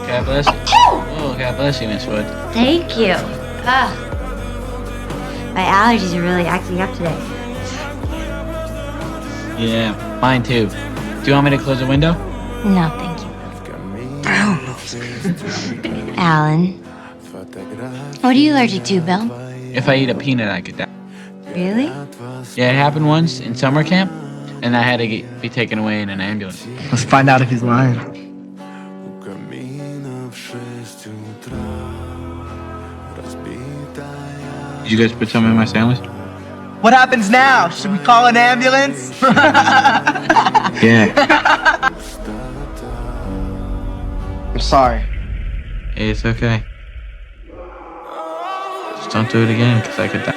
God bless you. Oh, God bless you, Miss Wood. Thank you. My allergies are really acting up today. Yeah, mine too. Do you want me to close the window? No, thank you. Alan. What are you allergic to, Bill? If I eat a peanut, I could die. Really? Yeah, it happened once in summer camp, and I had to be taken away in an ambulance. Let's find out if he's lying. Did you guys put some in my sandwich? What happens now? Should we call an ambulance? Yeah. I'm sorry. Hey, it's okay. Just don't do it again, because I could die.